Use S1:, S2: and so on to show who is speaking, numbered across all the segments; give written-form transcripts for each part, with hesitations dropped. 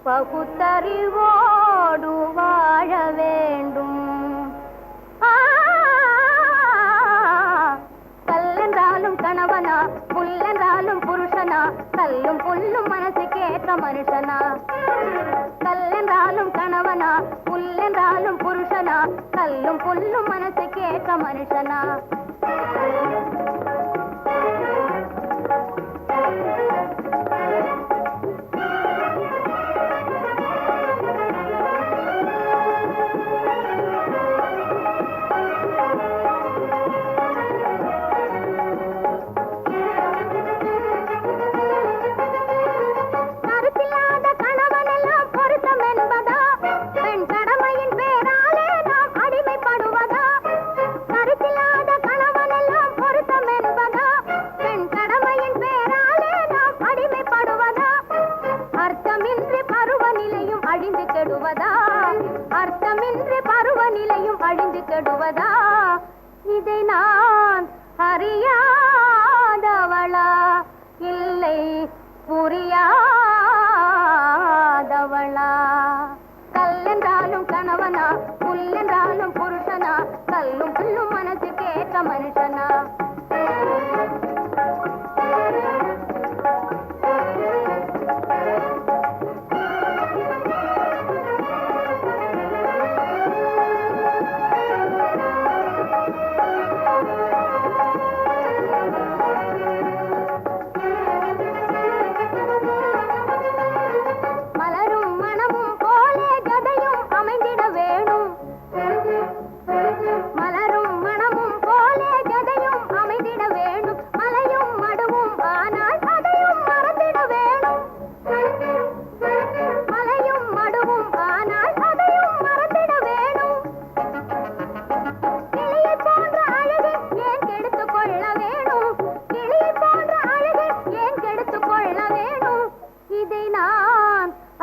S1: பகுத்தறிவோடு வாழ வேண்டும். கல்லென்றாலும் கணவனா, புல்லென்றாலும் புருஷனா, கல்லும் புல்லும் மனசுக்கேற்ற மனுஷனா. கல்லென்றாலும் கணவனா, புல்லென்றாலும் புருஷனா, கல்லும் புல்லும் மனசுக்கேற்ற மனுஷனா. அர்த்தமின்றி பருவநிலையும் அழிந்து கெடுவதா? இதை நான் அறியாதவளா, இல்லை புரியாதவளா? கல்லென்றாலும் கணவனா, புல்லென்றாலும் புருஷனா, கல்லும் புல்லும் மனசுக்கேற்ற மனுஷனா.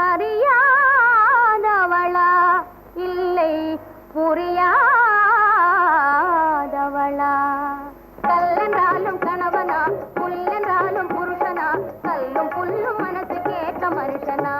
S1: அறியாதவளா, இல்லை புரியாதவளா? கல்லென்றாலும் கணவனா, புல்லென்றாலும் புருஷனா, கல்லும் புல்லும் மனசுக்கேற்ற மனுஷனா.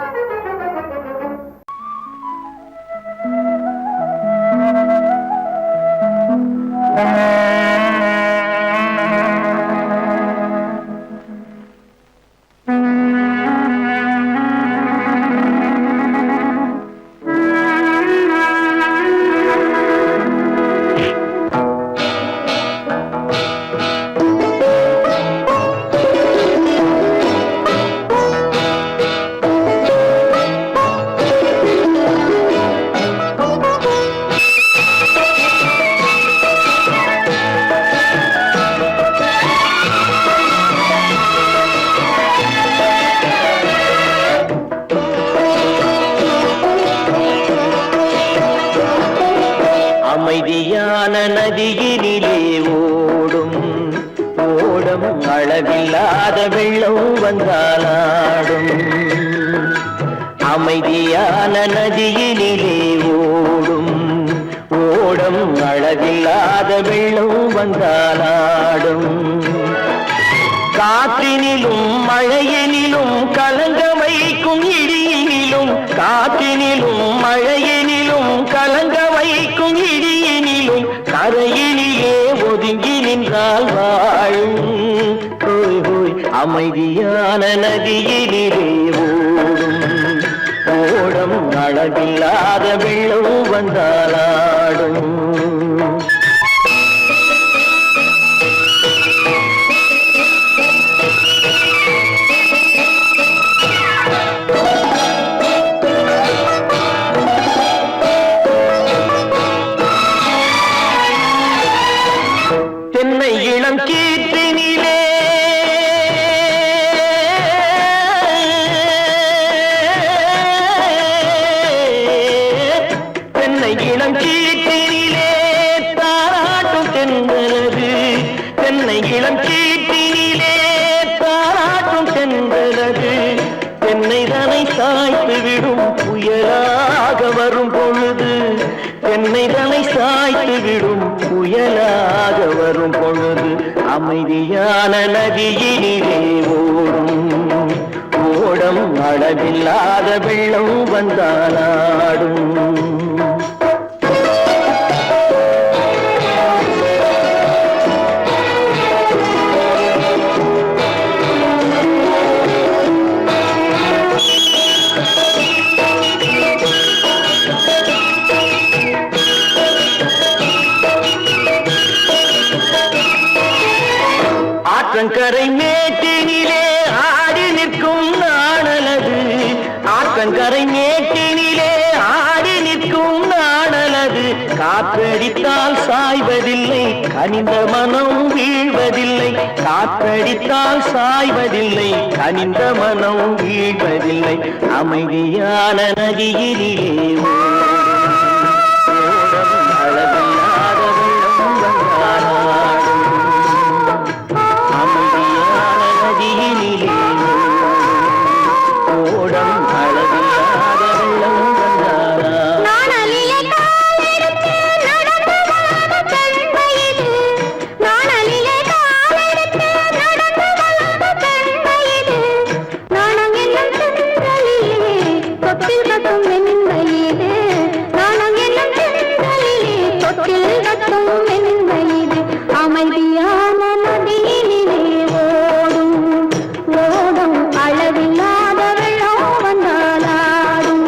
S2: அமைதியான நதியினிலே ஓடும் ஓடம், அளவில்லாத வெள்ளம் வந்தாலாடும். அமைதியான நதியினிலே ஓடும் ஓடம், அளவில்லாத வெள்ளம் வந்தாலாடும். காற்றினிலும் மழையினிலும் கலங்க வைக்கும் இடியினிலும், காற்றினிலும் மழையினிலும் கலங்க வைக்கும் இடியினிலும், கரையினிலே ஒதுங்கி நின்றால் வாழும். ஹோய் ஹோய், அமைதியான நதியினிலே ஓடும் ஓடம், அளவில்லாத வெள்ளம் வந்தாலாடும். தென்னை இளம் கீற்றினிலே சீற்றினிலே தென்னை இளம் சீற்றினிலே தாராட்டும் தென்றலது தென்னை இளம் சீற்றினிலே தாராட்டும் தென்றலது தென்னை தனை சாய்த்து விடும் புயலாக வரும் பொழுது தென்னை தனை சாய்த்து விடும் புயலாக வரும் பொழுது அமைதியான நதியினிலே ஓடும் ஓடம் அளவில்லாத வெள்ளம் வந்தாலாடும் ஆற்றங்கரை மேட்டினிலே ஆடி நிற்கும் நாணலது ஆற்றங்கரை மேட்டினிலே ஆடி நிற்கும் நாணலது காற்றடித்தால் சாய்வதில்லை கனிந்த மனம் வீழ்வதில்லை காற்றடித்தால் சாய்வதில்லை கனிந்த மனம் வீழ்வதில்லை அமைதியான நதியிலே ஓடும் அளவில்லாத வெள்ளம் வந்தாலாடும் அமைதியான நதியினிலே ஓடம் அளவில்லாத வெள்ளம் வந்தாலாடும்
S1: அமைதியான நதியினிலே ஓடும் ஓடும் அளவில்லாத வெள்ளம் வந்தாலாடும்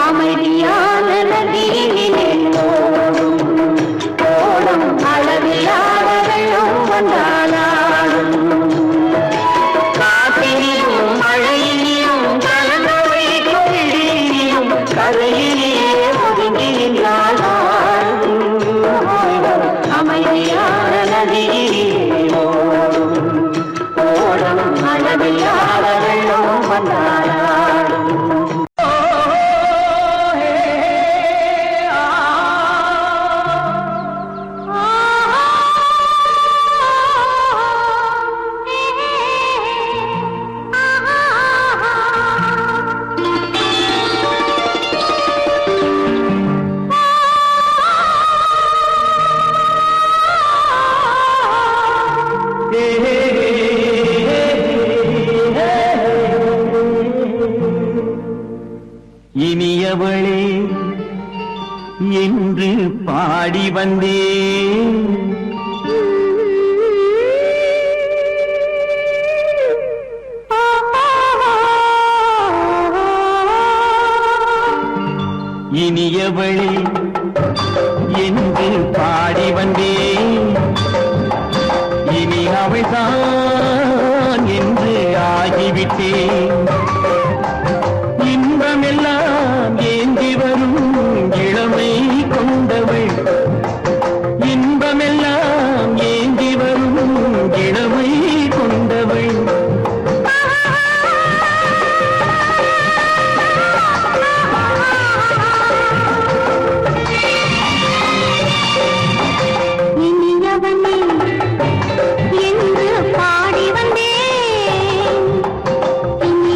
S1: அமைதியான நதியினிலே ஓடும் ஓடும் அளவில்லாத வெள்ளம் வந்தாலாடும்
S2: காற்றினிலும் மழையினிலும் கலந்த வைக்கும் இடியினிலும் கரையிலே ஒதுங்கி நின்றாலும்
S1: அமைதியான
S2: நதியிலே ஓடும் ஓடும் அளவில்லாத வெள்ளம் வந்தாலாடும் இனியவளே என்று பாடி வந்தேன் இனியவளே என்று பாடி வந்தேன் இனி அவள்தான் என்று ஆகிவிட்டேன் இன்பமெல்லாம் ஏந்தி வரும் இளமை கொண்டவள் இன்பமெல்லாம் ஏந்தி வரும் இளமை கொண்டவள்
S1: இனியவனே என்று பாடி வந்தேன் இனி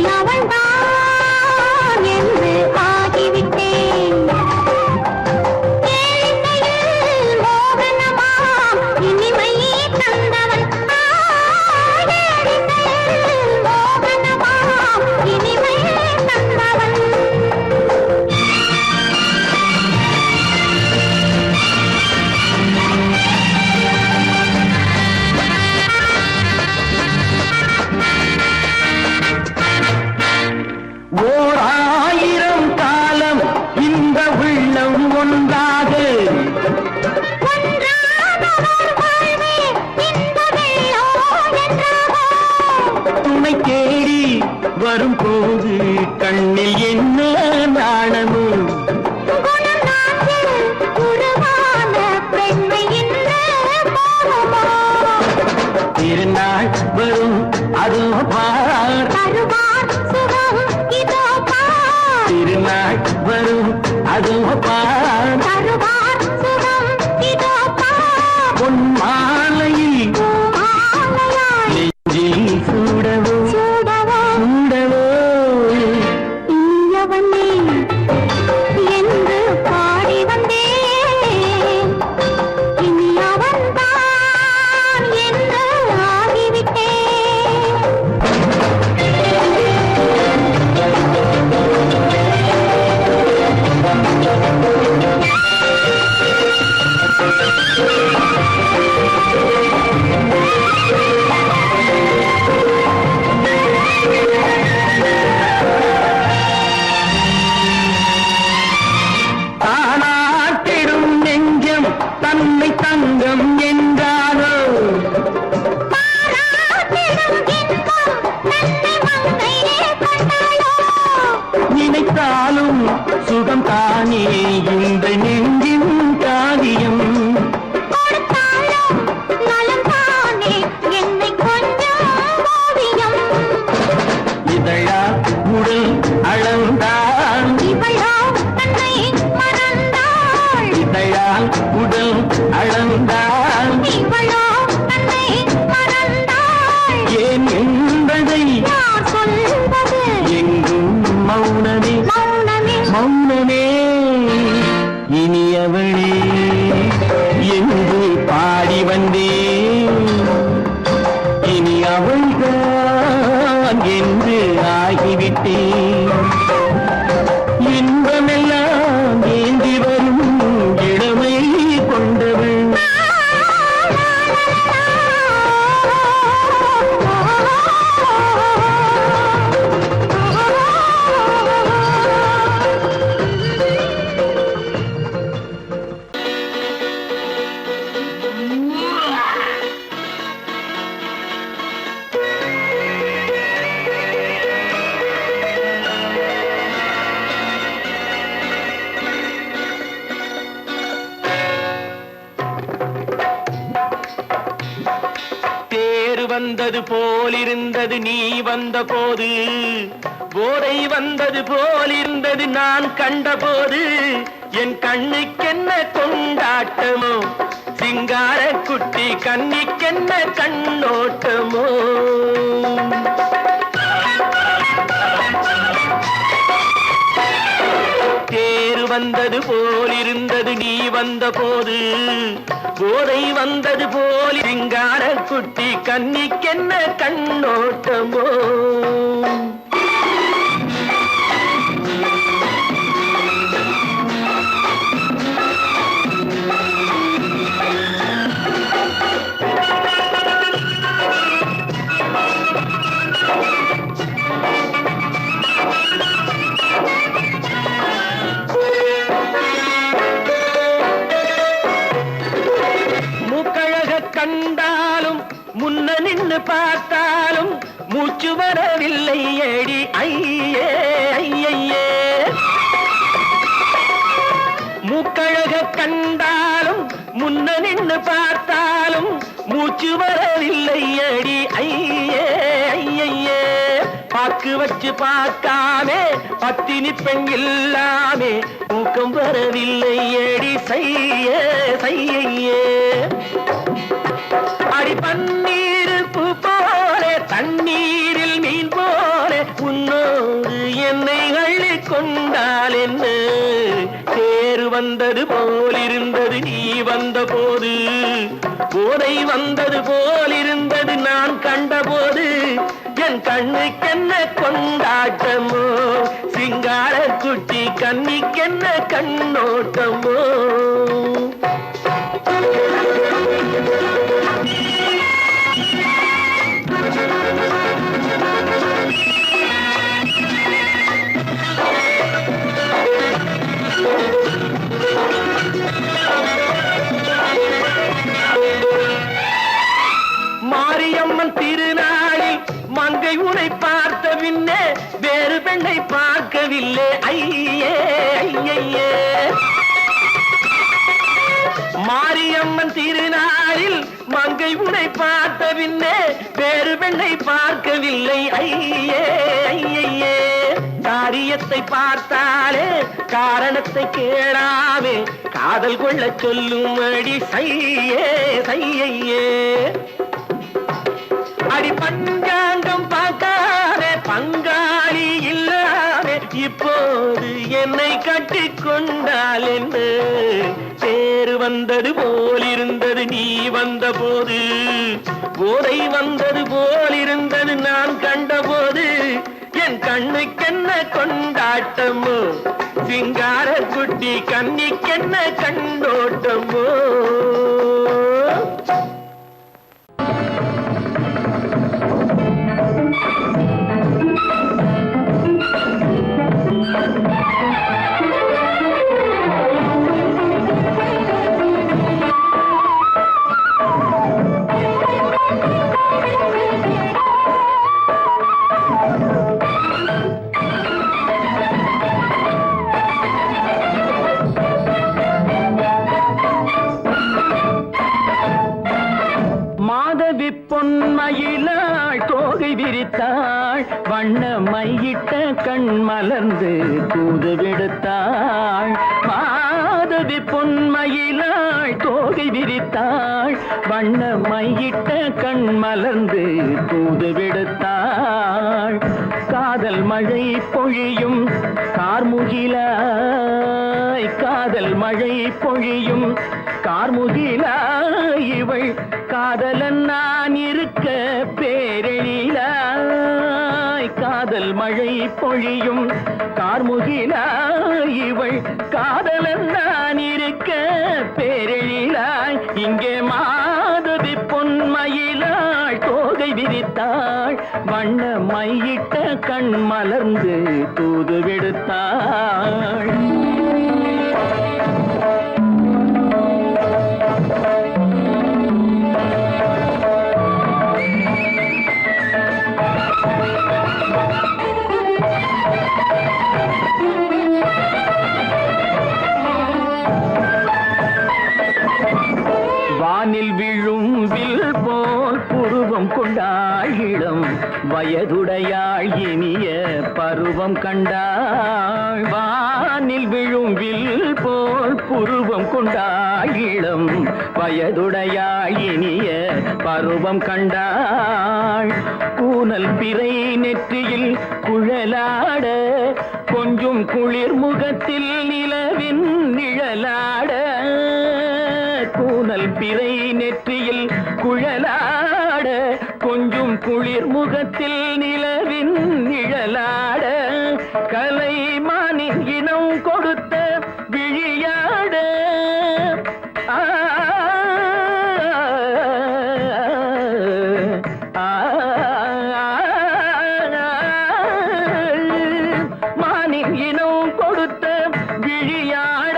S2: அதுவப்பா
S1: தருவார் சுகம் இதோப்பா
S2: பொன் மாலையில்
S1: மாலையாய்
S2: நெஞ்சில் சூடவோ
S1: சூடவோ
S2: சூடவோ
S1: இனியவனே என்று பாடி வந்தேன் இனி அவன்தான் என்று ஆகிவிட்டேன்
S2: தானாட்டிடும் நெஞ்சம் தன்னை தங்கம் என்றாரோ
S1: பாராட்டிடும் இன்பம் தன்னை மங்கையே கொண்டாளோ
S2: நினைத்தாலும் சுகம் தானே இந்த நெஞ்சின் காரியம்
S1: கொடுத்தாலும் நலம்தானே என்னை கொஞ்சம் ஓவியம்
S2: இதழா உடல் அளந்தால்
S1: இவளோ தன்னை மறந்தாள்
S2: இதழால் உடல் அளந்தால்
S1: இவளோ தன்னை மறந்தாள்
S2: ஏன் என்பதை
S1: யார் சொல்வது
S2: எங்கும் மௌனமே
S1: மௌனமே
S2: மௌனமே இனியவளே என்று பாடி வந்தேன் இனி அவள்தான் என்று ஆகிவிட்டேன் இன்பமெல்லாம் ஏந்தி வரும் இளமை கொண்டவள் தேர் வந்தது போலிருந்தது நீ வந்த போது போதை வந்தது போலிருந்தது நான் கண்டபோது என் கண்ணுக்கென்ன கொண்டாட்டமோ சிங்கார குட்டி கண்ணிக்கென்ன கண்ணோட்டமோ தேர் வந்தது போலிருந்தது நீ வந்த போது போதை வந்தது போல் சிங்கார குட்டி கண்ணிக்கென்ன கண்ணோட்டமோ மூக்கழக கண்டாலும் முன்ன நின்னு பார்த்தாலும் மூச்சு வரவில்லை ஏடி ஐயே ஐயே மூக்கழக கண்டாலும் முன்ன நின்னு பார்த்தாலும் மூச்சு வரவில்லை ஏடி ஐயே ஐயே பாக்கு வச்சு பார்க்காமே பத்தினி பெண் இல்லாமே தூக்கம் வரவில்லை ஏடி செய்ய செய்யே அடி பன்னீர் பூ போல தண்ணீரில் மீன் போல உன்னோடு என்னை அள்ளி கொண்டால் என்ன தேர் வந்தது போலிருந்தது நீ வந்த போது போதை வந்தது போலிருந்தது நான் கண்டபோது என் கண்ணுக்கென்ன கொண்டாட்டமோ சிங்கார குட்டி கண்ணிக்கென்ன கண்ணோட்டமோ மாரியம்மன் திருநாளில் மங்கை உனை பார்த்த பின்னே வேறு பெண்ணை பார்க்கவில்லை ஐயே ஐயே மாரியம்மன் திருநாளில் மங்கை உனை பார்த்த பின்னே வேறு பெண்ணை பார்க்கவில்லை ஐயே ஐயே காரியத்தை பார்த்தாலே காரணத்தை கேளாமே காதல் கொள்ள சொல்லும்படி சையே சையே அடி பஞ்சாங்கம் பார்க்காதே பங்காளி இல்லாமே இப்போது என்னை கட்டிக் கொண்டால் என்ன தேர் வந்தது போலிருந்தது நீ வந்த போது போதை வந்தது போலிருந்தது நான் கண்டபோது என் கண்ணுக்கென்ன கொண்டாட்டமோ சிங்கார குட்டி கண்ணிக்கென்ன கண்டோட்டமோ பொன்மயிலாள் தோகை விரித்தாள் வண்ண மையிட்ட கண் மலர்ந்து தூது விடுத்தாள் மாதவி பொன்மயிலாள் தோகை விரித்தாள் வண்ண மையிட்ட கண் மலர்ந்து தூது விடுத்தாள் காதல் மழை பொழியும் கார்முகிலாய் காதல் மழை பொழியும் கார்முகிலாய் இவள் காதலன் நான் இருக்க பேரெழிலாய் காதல் மழை பொழியும் கார்முகிலாய் இவள் காதலன் நான் இருக்க பேரெழிலாய் இங்கே மாதவி பொன்மயிலாள் தோகை விரித்தாள் வண்ண மையிட்ட கண் மலர்ந்து தூது விடுத்தாள் வானில் விழும் வில் போல் புருவம் கொண்டாள் இளம் வயதுடையாள் இனிய பருவம் கண்டாள் வானில் விழும் வில் போல் புருவம் கொண்டாள் இளம் வயதுடையாள் இனிய பருவம் கண்டாள் கூனல் பிறை நெற்றியில் குழலாட கொஞ்சம் குளிர் முகத்தில் நிலவின் நிழலாட கூனல் பிறை நெற்றியில் குழலாட கொஞ்சம் குளிர் முகத்தில் நிலவின் நிழலாட கலைமானின் இனம் கொடுத்த விழியாட மானின் இனம் கொடுத்த விழியாட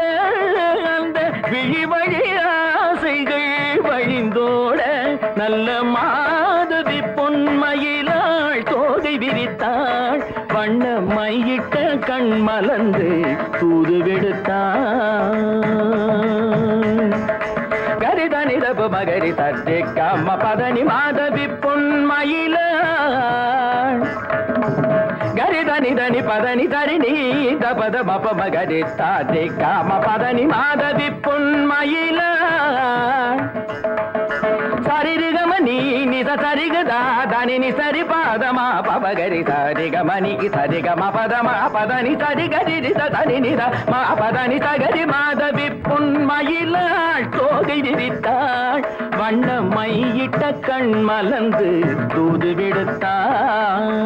S2: அந்த விழி வழி ஆசைகள் வழிந்தோட நல்ல மாதவி பொன்மயிலாள் தோகை விரித்தாள் வண்ண மையிட்ட கண் மலர்ந்து தூது விடுத்தாள் கரிதனி தப மகரி தட்டே காம பதனி மாதவி பொன்மயிலாள் கரிதனி தனி பதனி தரிணி தபத மப மகரி தாட்டே காம பதனி மாதவி பொன்மயிலாள் சரிகமணி நித சரிகதா தனி சரி பாதமா பபகரி சரிகமணி சரிகம பதமா பதனி சரிகரி தனி நித மா பதனி சகரி மாதவி பொன்மயிலாள் தோகை விரித்தாள் வண்ண மையிட்ட கண் மலர்ந்து தூது விடுத்தாள்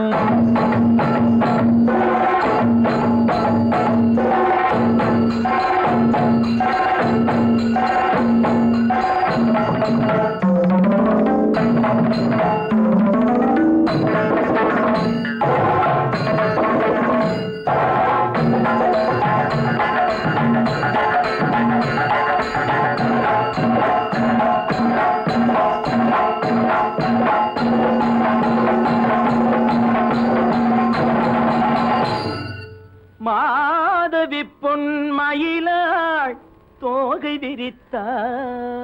S2: மாதவி பொன்மயிலாள் தோகை விரித்தாள்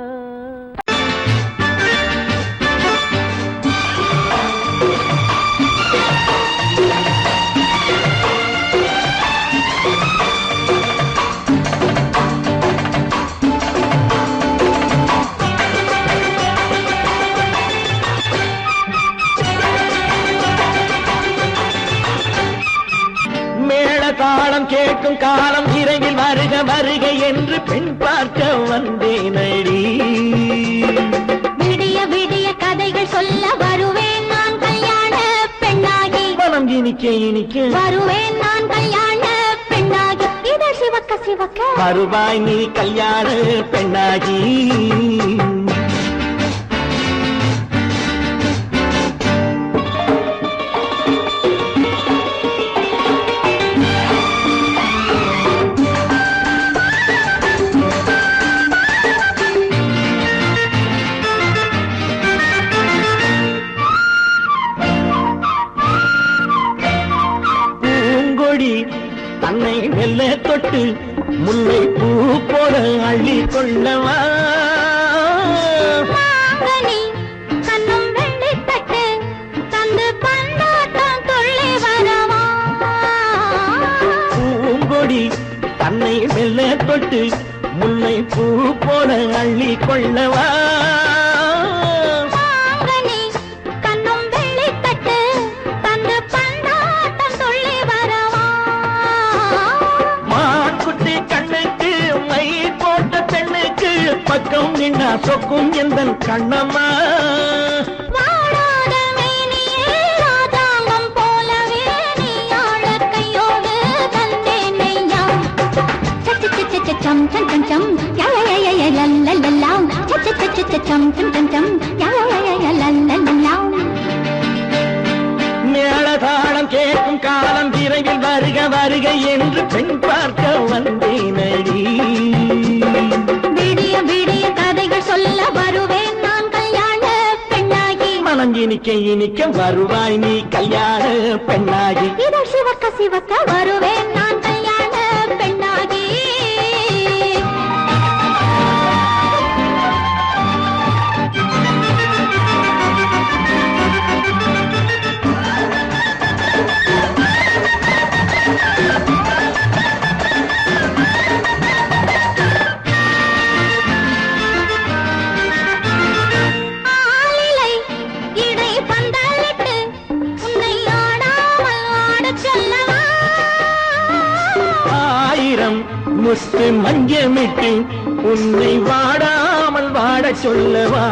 S3: வருக என்று பெண் பார்க்க வந்தேனடி.
S1: விடிய விடிய கதைகள் சொல்ல வருவேன் நான் கல்யாண பெண்ணாகி.
S3: மனம் இனிக்க இனிக்க
S1: வருவேன் நான் கல்யாண பெண்ணாகி. இதழ் சிவக்க சிவக்க
S3: வருவாய் நீ கல்யாண பெண்ணாகி. தன்னை மெல்ல தொட்டு முல்லை பூ போல அள்ளி கொள்ளவா.
S1: மாங்கனி கண்ணும் வெள்ளி தட்டு தந்து பந்தாட்டம் துள்ளி வரவா.
S3: பூங்கொடி தன்னை மெல்ல தொட்டு முல்லை பூ போல அள்ளி கொள்ளவா. பக்கம் நின்னா சொக்கும் எந்தன் கண்ணம்மா.
S1: வாடாத மேனியே ராதாங்கம் போலவே நீ ஆழ கையோடு தந்தேன் நெய்யா. சச்ச சச்ச சம் சம் சம் சம் யய லல்லல்லாம். சச்ச சச்ச சம் சம் சம் சம் யய லல்லல்லாம்.
S3: மேளதாளம் கேட்கும் காலம் விரைவில் வருக வருக என்று பெண் பார்க்க வந்தேனடி.
S1: விடிய விடிய கதைகள் சொல்ல வருவேன் நான் கல்யாண பெண்ணாகி.
S3: மனம் இனிக்க இனிக்க வருவாய் நீ கல்யாண பெண்ணாகி.
S1: இதழ் சிவக்க சிவக்க வருவேன் நான் கல்யாண பெண்ணாகி.
S3: முத்து மஞ்சமிட்டு உன்னை வாடாமல் வாட சொல்லவா.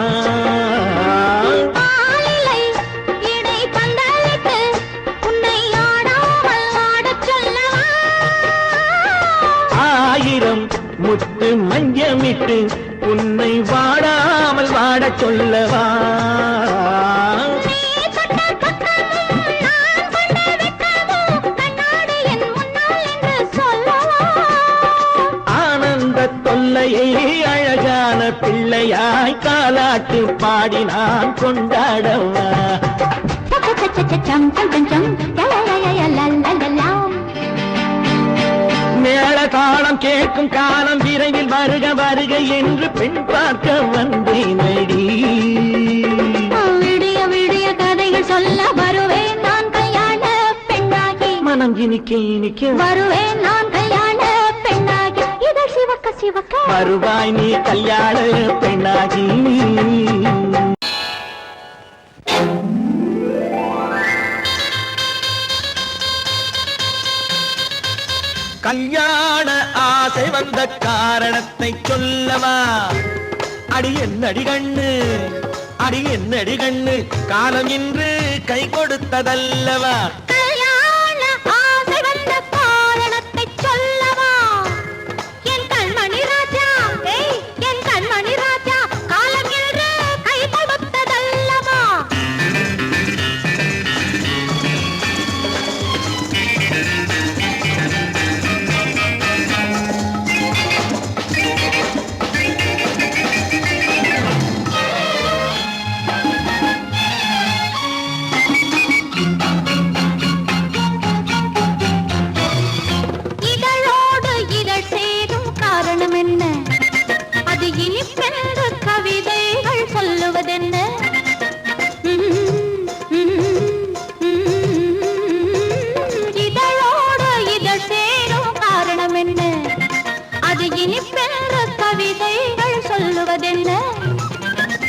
S3: ஆயிரம் முத்து மஞ்சமிட்டு உன்னை வாடாமல் வாட சொல்லவா. அழகான பிள்ளையாய் காலாட்டு பாடி நான் கொண்டாடவா. மேளதாளம் கேட்கும் காலம் விரைவில் வருக வருக என்று பெண் பார்க்க வந்தேனடி.
S1: விடிய விடிய கதைகள் சொல்ல வருவேன் நான் கல்யாண பெண்ணாகி.
S3: மனம் இனிக்க இனிக்க
S1: வருவேன் நான் கல்யாண பெண்ணாகி. இதழ் சிவக்க சிவக்க
S3: வருவாய் நீ கல்யாண பெண்ணாகி. கல்யாண ஆசை வந்த காரணத்தை சொல்லவா. அடி என்னடி கண்ணு அடி என்னடி கண்ணு காலம் இன்று கை கொடுத்ததல்லவா.
S1: கல்யாண ஆசை வந்த காரணத்தை சொல்லவா. என் கண்மணி ராஜா என் கண்மணி ராஜா காலம் என்று கை கொடுத்ததல்லவா.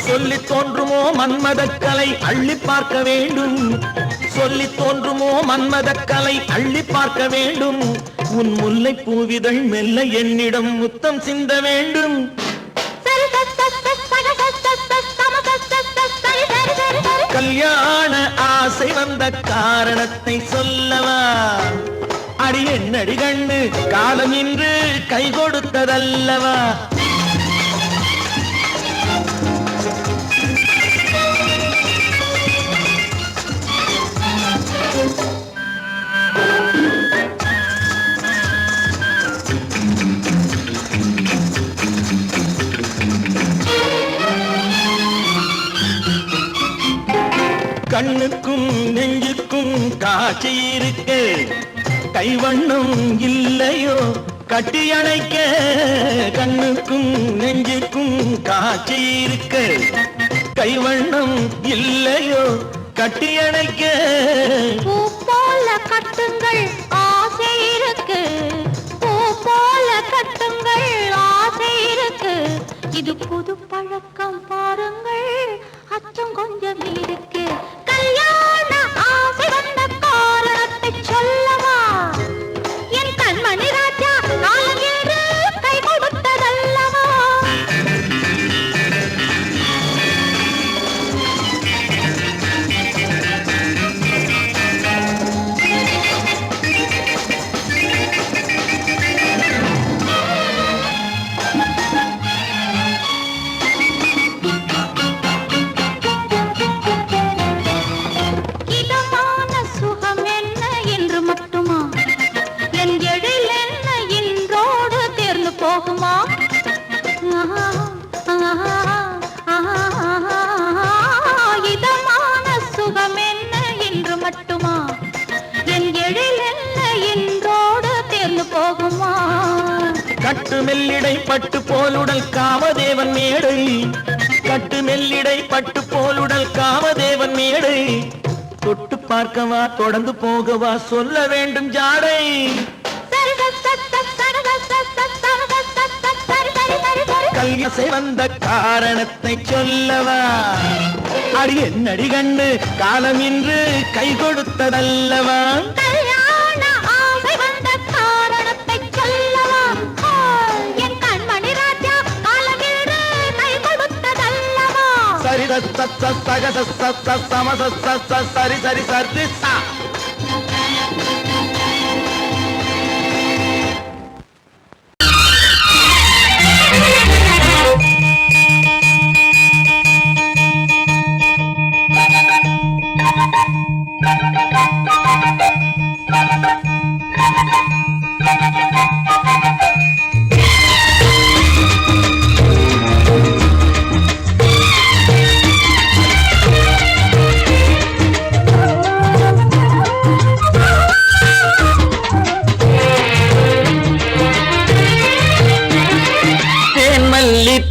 S3: சொல்லித் தோன்றுமோ மன்மதக்கலை அள்ளி பார்க்க வேண்டும். சொல்லித் தோன்றுமோ மன்மதக்கலை அள்ளி பார்க்க வேண்டும். உன் முல்லை பூவிதழ் மெல்ல என்னிடம் முத்தம் சிந்த வேண்டும். கல்யாண ஆசை வந்த காரணத்தை சொல்லவா? அடி என்னடி கண்ணு காலம் இன்று கை கொடுத்ததல்லவா? கண்ணுக்கும் நெஞ்சுக்கும் காட்சி இருக்க கைவண்ணம் இல்லையோ கட்டி அணைக்க. கண்ணுக்கும் நெஞ்சுக்கும் காட்சி இருக்க கைவண்ணம் இல்லையோ கட்டி அணைக்க.
S1: பூ போல கட்டுங்கள் ஆசை இருக்கு, பூ போல கட்டுங்கள் ஆசை இருக்கு. இது புது பழக்கம் பாருங்கள், அச்சம் கொஞ்சம் இருக்கு. கல்யாண ஆசை வந்த காரணத்தை சொல்லவா? என் கண்மணி ராஜா காலம் என்று கை கொடுத்ததல்லவா? இதமான சுகம் என்ன என்று மட்டுமா? என் எழில் என்ன என்றோடு தேர்ந்து போகுமா?
S3: கட்டு மெல்லிடை பட்டு போலுடல் காமதேவன் மேடை, கட்டு மெல்லிடை பட்டு போலுடல் காமதேவன் மேடை. தொட்டு பார்க்கவா தொடர்ந்து போகவா சொல்ல வேண்டும் ஜாடை. கல்யாசை வந்த காரணத்தை சொல்லவா? அடி என்னடி கண்டு காலம் இன்று கை கொடுத்ததல்லவா?
S1: கல்யாண ஆசை வந்த காரணத்தை சொல்லவா? என் கண்மணி ராஜா காலம் என்று கை கொடுத்ததல்லவா?
S3: சரி சக சம சரி சரி சரி சா.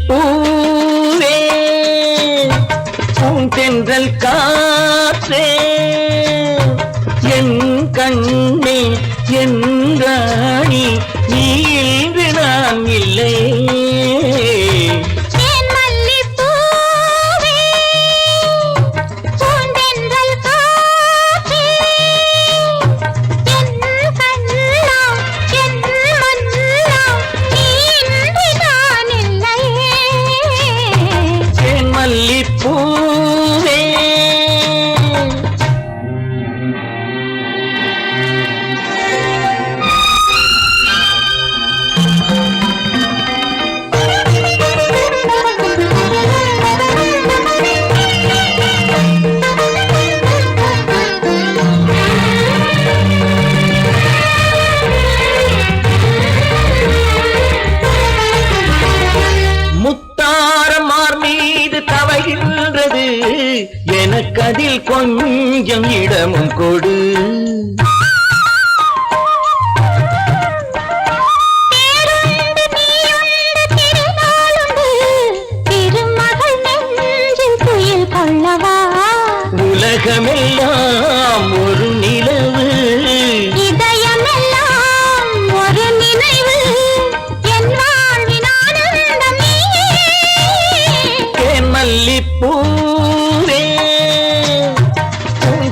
S3: பூவே பூந்தென்றல் காற்றே என் கண்ணே என் ராணி நீ இன்று நான் இல்லை. எனக்கதில் கொஞ்சம் இடமும் கொடு. உலகமெல்லாம் ஒரு நிலவு,
S1: இதயமெல்லாம் ஒரு நினைவு, என் வாழ்வின் ஆனந்தம் நீயே.
S3: தேன் மல்லிப்பூவே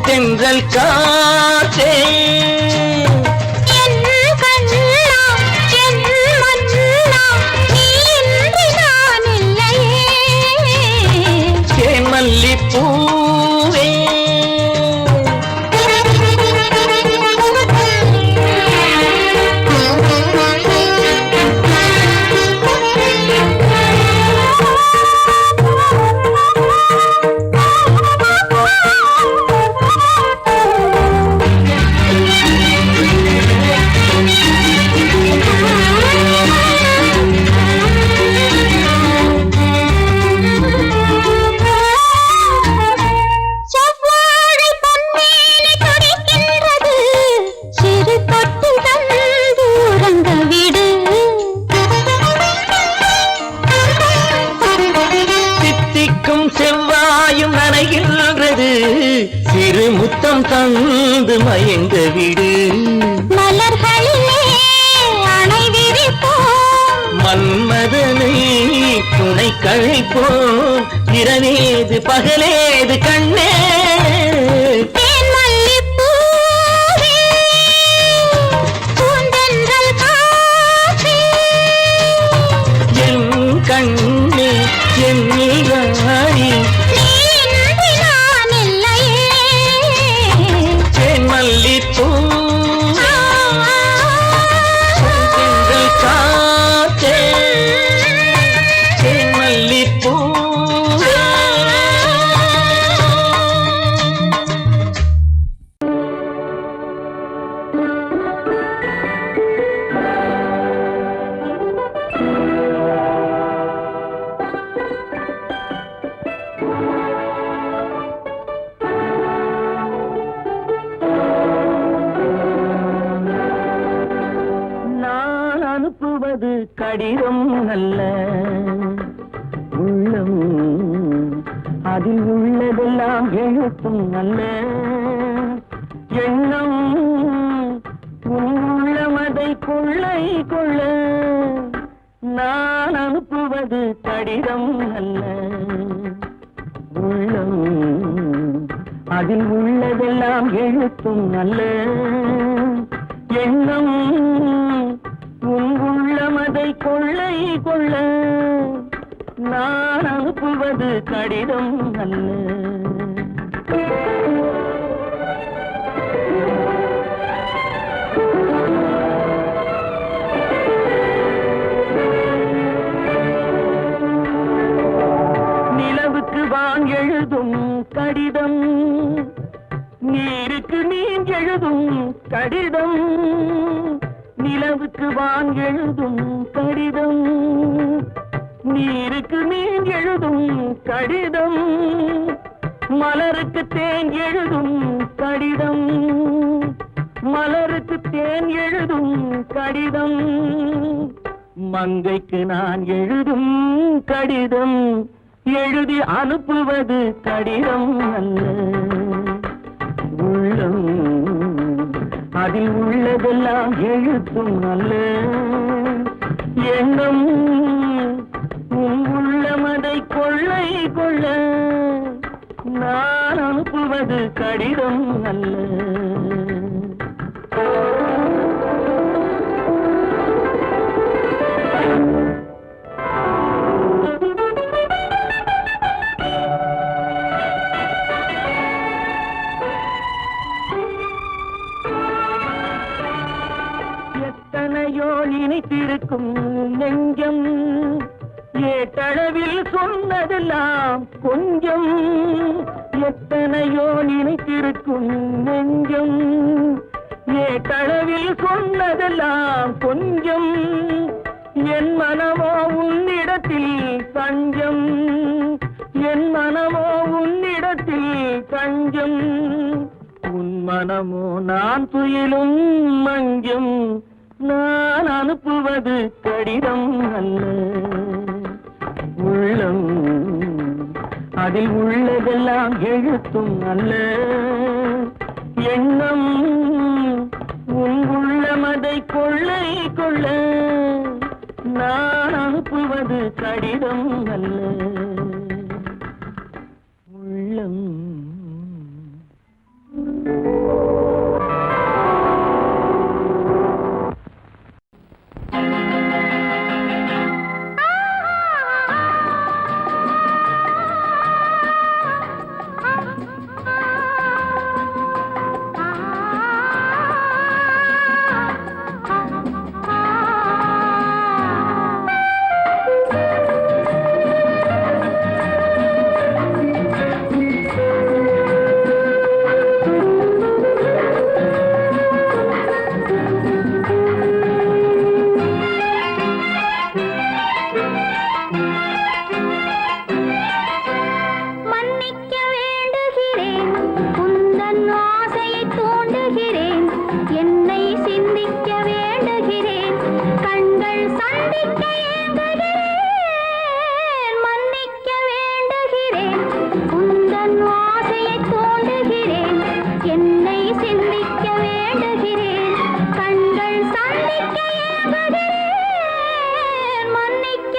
S3: தென்றல் காற்றே அதனை துணை கழிப்போம் இரவேது பகலேது கண்ணே என் கண்ணே என் நீராடி தேன் மல்லிப்பூ அனுப்புவது கடிதம் அல்ல உள்ளம் அதில் உள்ளதெல்லாம் எழுத்தும் அல்ல எண்ணம் உள்ளமதை கொள்ளை கொள்ள நான் அனுப்புவது கடிதம் அல்ல உள்ளம் அதில் உள்ளதெல்லாம் எழுத்தும் அல்ல எண்ணம் உள்ளமதை கொள்ளை கொள்ள நான் அனுப்புவது கடிதம் அல்ல நிலவுக்கு வான் எழுதும் கடிதம் நீருக்கு நீர் எழுதும் கடிதம் நிலவுக்கு வான் எழுதும் கடிதம் நீருக்கு நீர் எழுதும் கடிதம் மலருக்கு தேன் எழுதும் கடிதம் மலருக்கு தேன் எழுதும் கடிதம் மங்கைக்கு நான் எழுதும் கடிதம் எழுதி அனுப்புவது கடிதம் அல்ல உள்ளம் அதில் உள்ளதெல்லாம் எழுத்தும் அல்ல எண்ணம் உள்ளமதை கொள்ளை கொள்ள நான் அனுப்புவது கடிதம் அல்ல எத்தனையோ நினைத்திருக்கும் நெஞ்சம் ஏட்டளவில் சொன்னதெல்லாம் கொஞ்சம் எத்தனையோ நினைத்திருக்கும் நெஞ்சம் ஏட்டளவில் சொன்னதெல்லாம் கொஞ்சம் என் மனமோ உன்னிடத்தில் தஞ்சம் என் மனமோ உன்னிடத்தில் தஞ்சம் உன் மனமோ நான் துயிலும் மஞ்சம் நான் அனுப்புவது கடிதம் அல்ல உள்ளம் அதில் உள்ளதெல்லாம் எழுத்தும் அல்ல எண்ணம் உன் உள்ளமதை கொள்ளை கொள்ள நான் அனுப்புவது கடிதம் அல்ல உள்ளம் மன்னிக்க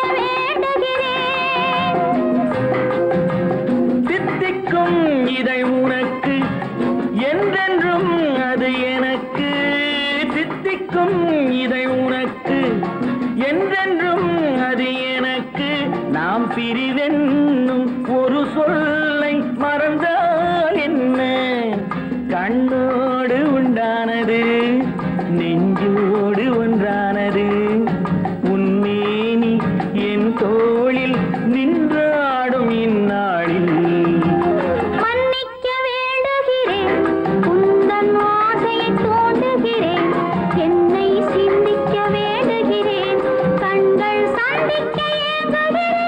S3: தித்திக்கும் இதை உனக்கு என்றென்றும் அது எனக்கு தித்திக்கும் இதை உனக்கு என்றென்றும் அது எனக்கு நாம் பிரிவென்னும் ஒரு சொல்லை மறந்தால் என்ன கண்ணோடு உண்டானது நெஞ்சோடு ஒன்றானது உன்னேனி என் தோளில் நின்றாடும் இந்நாளில்
S1: மன்னிக்க வேண்டுகிறேன் உந்தன் ஆசையை தூண்டுகிறேன் என்னை சிந்திக்க வேண்டுகிறேன் கண்கள் சந்திக்க ஏங்குகிறேன்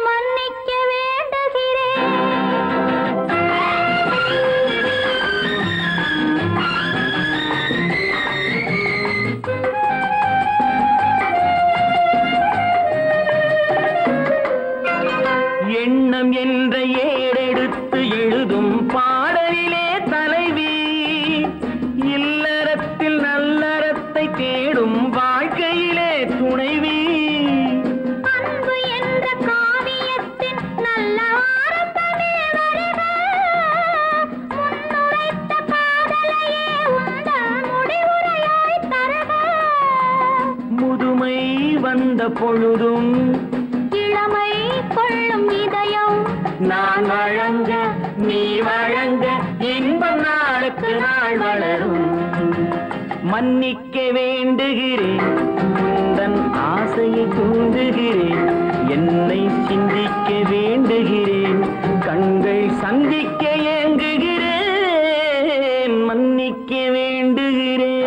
S1: மன்னிக்க வேண்டுகிறேன்
S3: எண்ணம் என்ற ஏடெடுத்து எழுதும் பாடலிலே தலைவி இல்லறத்தில் நல்லறத்தை தேடும் வாழ்க்கையிலே துணைவி
S1: அன்பு என்ற காவியத்தின் நல்ல ஆரம்பமே வருக முன்னுரைத்த காதலையே உந்தன் முடிவுரையாய் தருக
S3: முதுமை வந்த பொழுதும்
S1: இளமை கொள்ளும் இதயம்
S3: நான் வழங்க நீ வழங்க இன்பம் நாளுக்கு நாள் வளரும் மன்னிக்க வேண்டுகிறேன் உந்தன் ஆசையை தூண்டுகிறேன் என்னை சிந்திக்க வேண்டுகிறேன் கண்கள் சந்திக்க ஏங்குகிறேன் மன்னிக்க வேண்டுகிறேன்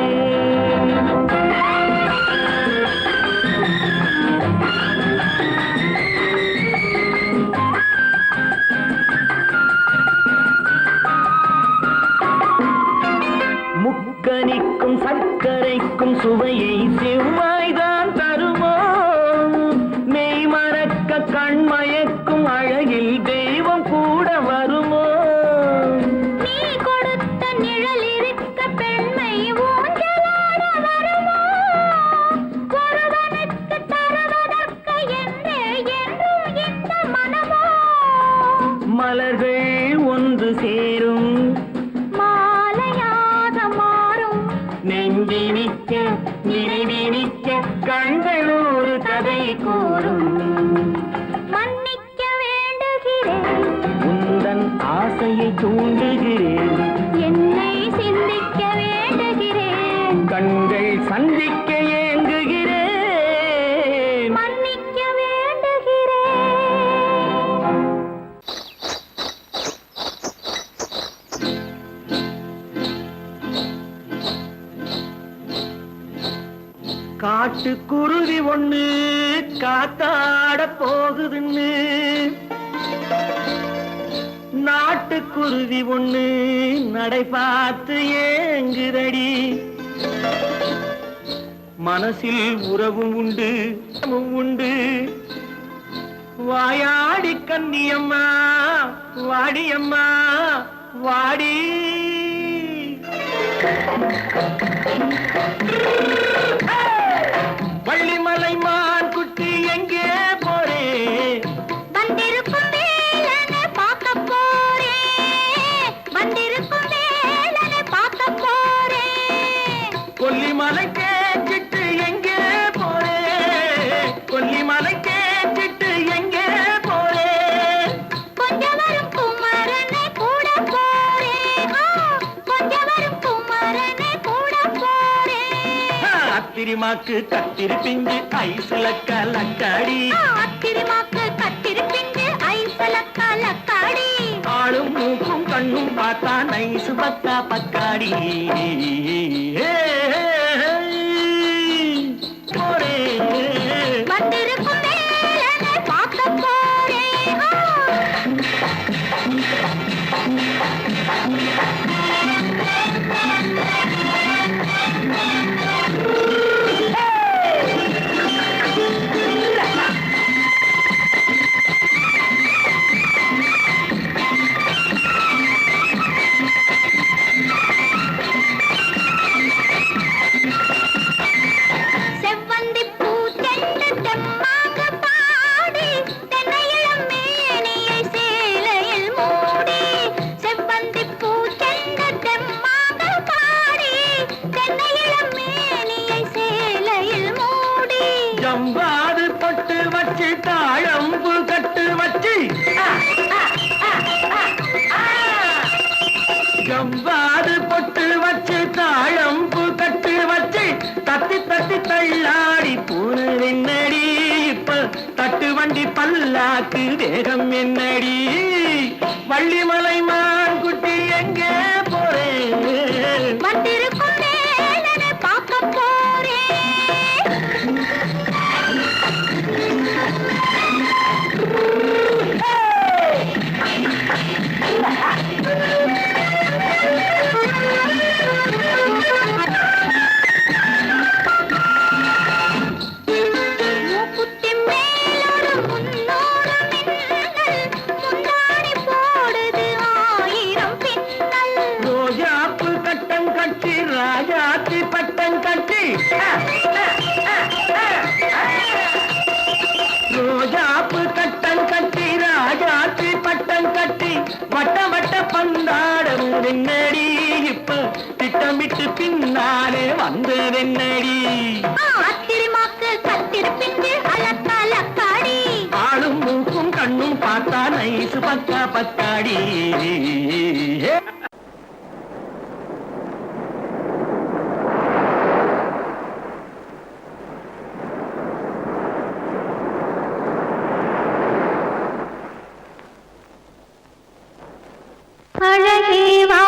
S3: முக்கனிக்கும் சர்க்கரைக்கும் சுவையை செவ்வாய்தான் தருமோ மெய் மறக்க கண்மயக்கும் அழகில் தெய்வம் கூட வருமோ
S1: நீ கொடுத்த நிழல் இருக்க பெண்மை ஊஞ்சலாட வருமோ ஒருவனுக்கு தருவதற்கு என்றே என்றும் இந்த மனமோ
S3: மலர்கள் ஒன்று சேரும்
S1: மாலையாக மாறும்
S3: நெஞ்சினிக்க நினைவினிக்க கண்கள் ஒரு கதை கூறும்
S1: மன்னிக்க வேண்டுகிறேன்
S3: உந்தன் ஆசையை தூண்டுகிறேன்
S1: என்னை சிந்திக்க வேண்டுகிறேன்
S3: கண்கள் சந்திக்க ஏங்குகிறேன்
S1: மன்னிக்க வேண்டுகிறேன்
S3: காட்டுக்குருவி ஒண்ணு காத்தாட போகுதுன்னு நாட்டுக்குருவி ஒண்ணு நடை பார்த்து ஏங்குதடி மனசில் உறவும் உண்டு உண்டு வாயாடி கன்னியம்மா வாடியம்மா வாடி வள்ளிமலை மான் குட்டி எங்கே போறே
S1: வந்திருக்கும் வேலனை பார்க்க போறேன் வந்திருக்கும் வேலனை பார்க்க போறேன்
S3: கொல்லிமலை கேட்டுட்டு எங்கே போறே கொல்லிமலை கேட்டுட்டு எங்கே போறே
S1: கொஞ்சம் வரும் குமரனை கூட போறேன் கொஞ்சம் வரும் குமரனை கூட போறேன்
S3: அத்திரிமாக்கு கத்திரி பிஞ்சு ஐசுல கலக்காடி
S1: அத்திரிமாக்கு கத்திரி பிஞ்சு ஐசல கலக்காடி
S3: ஆளும் மூக்கும் கண்ணும் பார்த்தா நைசு பக்கா பக்காடி போறே
S1: வந்திருக்கும் வேலனை பார்க்க போறேன்
S3: ஜம்பாது பொட்டு வச்சு தாழம்பு கட்டு வச்சு ஜம்பாது பொட்டு வச்சு தாழம்பு கட்டு வச்சு தத்தி தத்தி தள்ளாடி பூனு என்னடி இப்ப தட்டு வண்டி பல்லாக்கு வேகம் என்னடி வள்ளிமலை மான் குட்டி எங்கே போறேன்
S1: வந்திருக்கும் வேலனை பார்க்க போறேன் மூக்குத்தி மேலோடு முன்னோடு மின்னல் முந்தாடி போடுது 1000 பின்னல்
S3: ரோஜாப்பு கட்டம் கட்டி ராஜாத்தி பட்டம் கட்டி ரோஜாப்பு கட்டம் கட்டி ராஜாத்தி பட்டம் கட்டி வட்ட வட்ட பந்தாடம் வெண்ணடி இப்ப திட்டமிட்டு பின்னாலே வந்ததென்னடி
S1: ஆத்திரமாக்கு கத்திருப்பின்று அலக்காடி
S3: ஆளும் மூக்கும் கண்ணும் பார்த்தா நைசு பக்கா பக்காடி
S1: அழகே வா